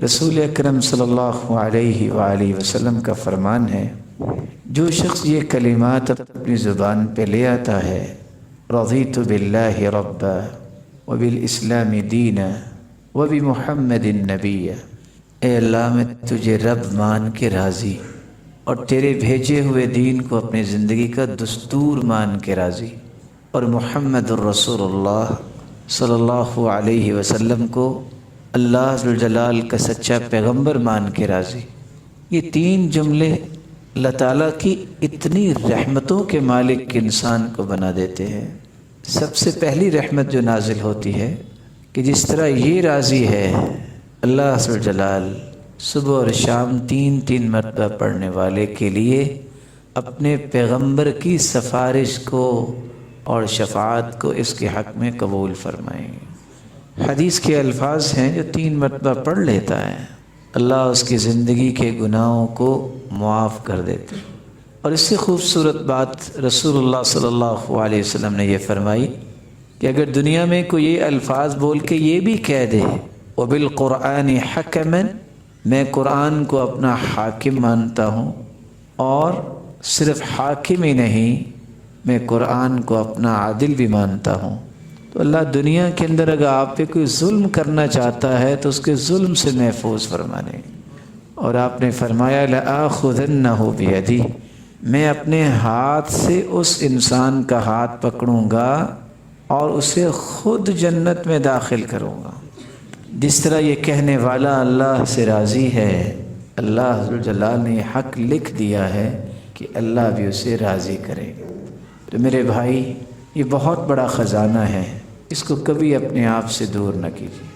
رسول اکرم صلی اللہ علیہ وآلہ وسلم کا فرمان ہے، جو شخص یہ کلمات اپنی زبان پہ لے آتا ہے، رضیت باللہ ربا وبالاسلام دینا وبمحمد نبی، اے اللہ میں تجھے رب مان کے راضی اور تیرے بھیجے ہوئے دین کو اپنی زندگی کا دستور مان کے راضی، اور محمد الرسول اللہ صلی اللہ علیہ وسلم کو اللہ ذوالجلال کا سچا پیغمبر مان کے راضی۔ یہ تین جملے اللہ تعالیٰ کی اتنی رحمتوں کے مالک انسان کو بنا دیتے ہیں۔ سب سے پہلی رحمت جو نازل ہوتی ہے کہ جس طرح یہ راضی ہے، اللہ ذوالجلال صبح اور شام تین مرتبہ پڑھنے والے کے لیے اپنے پیغمبر کی سفارش کو اور شفاعت کو اس کے حق میں قبول فرمائیں گے۔ حدیث کے الفاظ ہیں، جو 3 مرتبہ پڑھ لیتا ہے اللہ اس کی زندگی کے گناہوں کو معاف کر دیتے۔ اور اس سے خوبصورت بات رسول اللہ صلی اللہ علیہ وسلم نے یہ فرمائی کہ اگر دنیا میں کوئی یہ الفاظ بول کے یہ بھی کہہ دے وَبِالْقُرْآنِ حَكَمًا، میں قرآن کو اپنا حاکم مانتا ہوں، اور صرف حاکم ہی نہیں، میں قرآن کو اپنا عادل بھی مانتا ہوں، تو اللہ دنیا کے اندر اگر آپ پہ کوئی ظلم کرنا چاہتا ہے تو اس کے ظلم سے محفوظ فرمانے۔ اور آپ نے فرمایا لَآخُذَنَّهُ بِيَدِي، میں اپنے ہاتھ سے اس انسان کا ہاتھ پکڑوں گا اور اسے خود جنت میں داخل کروں گا۔ جس طرح یہ کہنے والا اللہ سے راضی ہے، اللہ ذوالجلال نے یہ حق لکھ دیا ہے کہ اللہ بھی اسے راضی کرے گا۔ تو میرے بھائی، یہ بہت بڑا خزانہ ہے، اس کو کبھی اپنے آپ سے دور نہ کیجیے۔